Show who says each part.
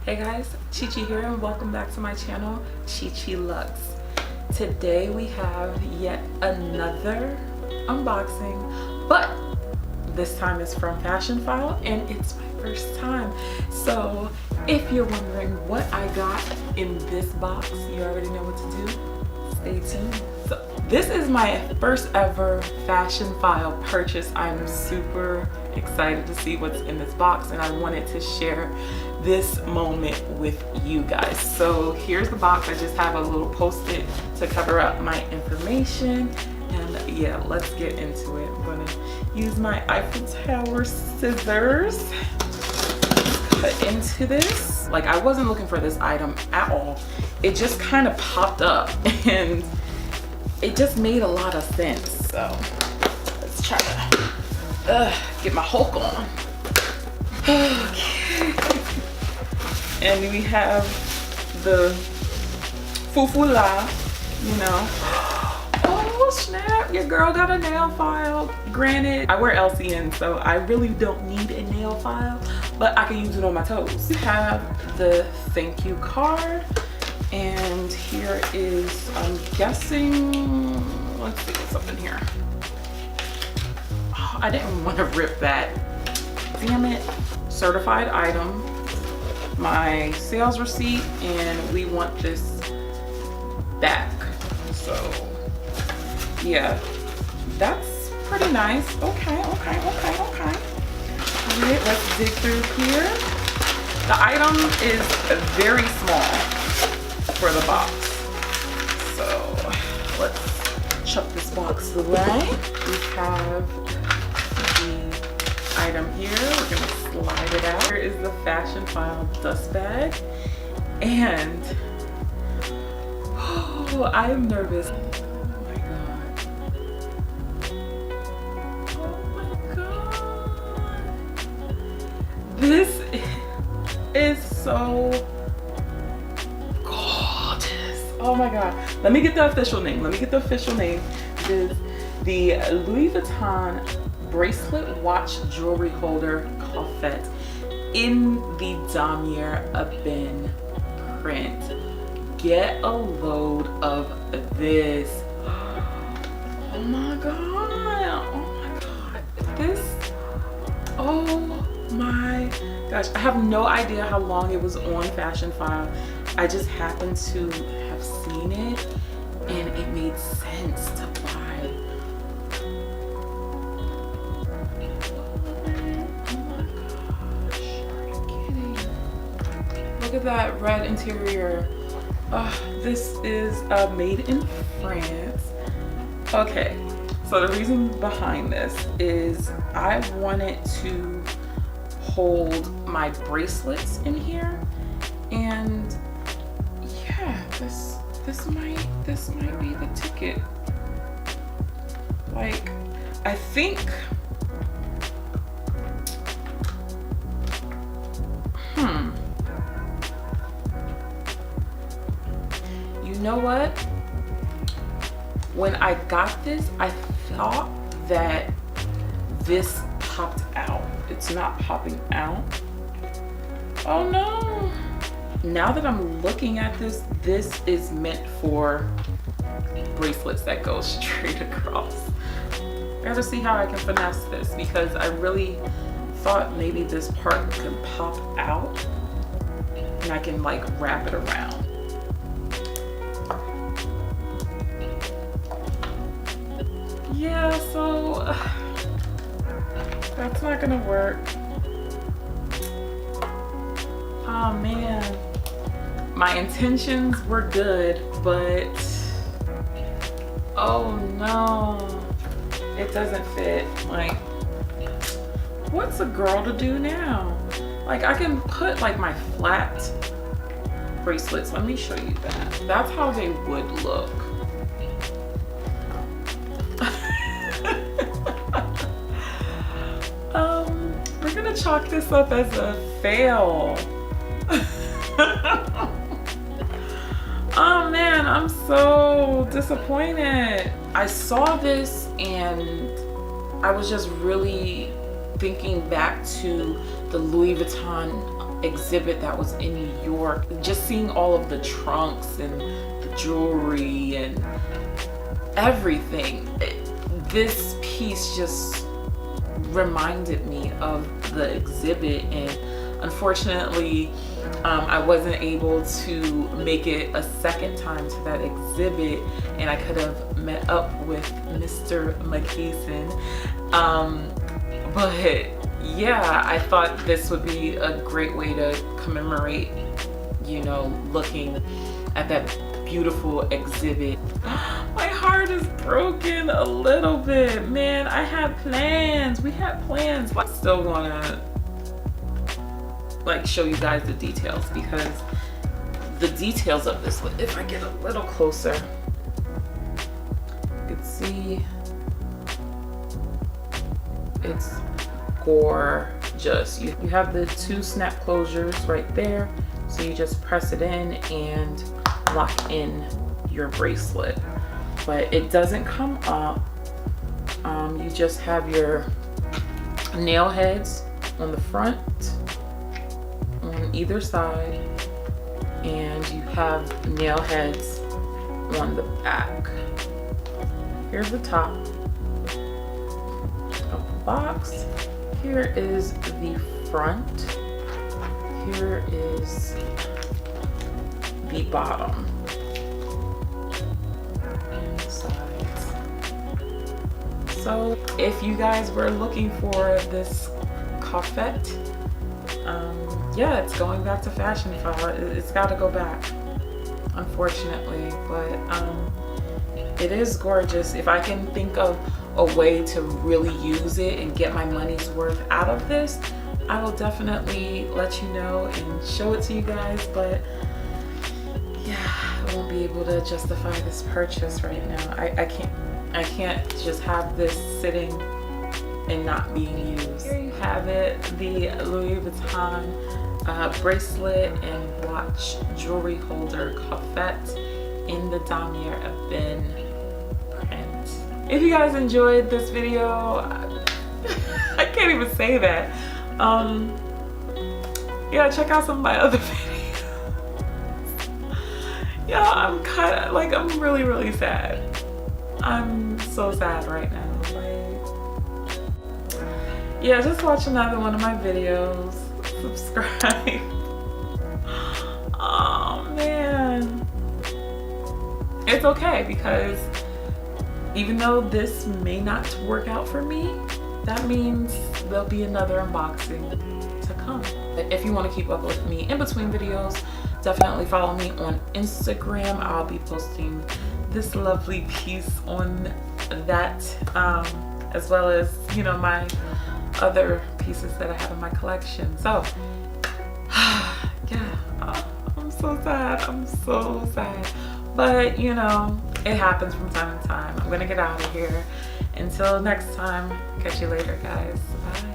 Speaker 1: Hey guys, Chi-Chi here and welcome back to my channel, Chi.Chi.Luxe. Today we have yet another unboxing, but this time it's from Fashionphile and it's my first time. So if you're wondering what I got in this box, you already know what to do. Stay tuned. So this is my first ever Fashionphile purchase. I'm super excited to see what's in this box and I wanted to share this moment with you guys. So here's the box. I just have a little post-it to cover up my information, and yeah, let's get into it. I'm gonna use my Eiffel Tower scissors, cut into this. Like, I wasn't looking for this item at all. It just kind of popped up and it just made a lot of sense. So let's try to get my Hulk on. Okay. And we have the Fashionphile, you know. Oh snap, your girl got a nail file. Granted, I wear LCN, so I really don't need a nail file, but I can use it on my toes. We have the thank you card, and here is, I'm guessing, let's see what's up in here. Oh, I didn't want to rip that. Damn it. Certified item, my sales receipt, and we want this back. So yeah, that's pretty nice. Okay. All right, let's dig through here. The item is very small for the box, so let's chuck this box away. We have the item here. We're gonna slide it out. Here is the Fashionphile dust bag, and oh, I am nervous. Oh my god. This is so gorgeous. Oh my god. Let me get the official name. It is the Louis Vuitton bracelet watch jewelry holder Coffret in the damier ebene print. Get a load of this. Oh my god, this, oh my gosh, I have no idea how long it was on Fashionphile. I just happened to have seen it and it made sense to buy. Look at that red interior. This is made in France. Okay, so the reason behind this is I wanted to hold my bracelets in here, and yeah, this might be the ticket. Like, I think you know what? When I got this, I thought that this popped out. It's not popping out. Oh no. Now that I'm looking at this, this is meant for bracelets that go straight across. I gotta see how I can finesse this, because I really thought maybe this part could pop out and I can like wrap it around. Yeah, so that's not gonna work. Oh man, my intentions were good, but oh no, it doesn't fit. Like, what's a girl to do now? Like, I can put like my flat bracelets. Let me show you that. That's how they would look. We're gonna chalk this up as a fail. Oh man, I'm so disappointed. I saw this and I was just really thinking back to the Louis Vuitton exhibit that was in New York. Just seeing all of the trunks and the jewelry and everything, this piece just reminded me of the exhibit. And unfortunately, I wasn't able to make it a second time to that exhibit, and I could have met up with Mr. McKeeson. But yeah, I thought this would be a great way to commemorate, you know, looking at that beautiful exhibit. My heart is broken a little bit, man. I had plans. We had plans. I still wanna like show you guys the details, because the details of this, if I get a little closer, you can see it's gorgeous. You have the 2 snap closures right there, so you just press it in and lock in your bracelet. But it doesn't come up. You just have your nail heads on the front, on either side, and you have nail heads on the back. Here's the top of the box. Here is the front. Here is the bottom and the sides. So if you guys were looking for this Coffret, yeah, it's going back to Fashionphile. It's got to go back, unfortunately, but it is gorgeous. If I can think of a way to really use it and get my money's worth out of this, I will definitely let you know and show it to you guys. But yeah, I won't be able to justify this purchase right now. I can't just have this sitting and not being used. Here you have it, the Louis Vuitton bracelet and watch jewelry holder Coffret in the Damier Ebene print. If you guys enjoyed this video, I can't even say that. Yeah, check out some of my other videos. Yeah, I'm kind of like, I'm really sad. I'm so sad right now. Like, yeah, just watch another one of my videos. Subscribe. Oh man, it's okay, because even though this may not work out for me, that means there'll be another unboxing to come. If you want to keep up with me in between videos, definitely follow me on Instagram. I'll be posting this lovely piece on that, as well as, you know, my other pieces that I have in my collection. So yeah, I'm so sad. I'm so sad. But you know, it happens from time to time. I'm gonna get out of here. Until next time, catch you later, guys. Bye.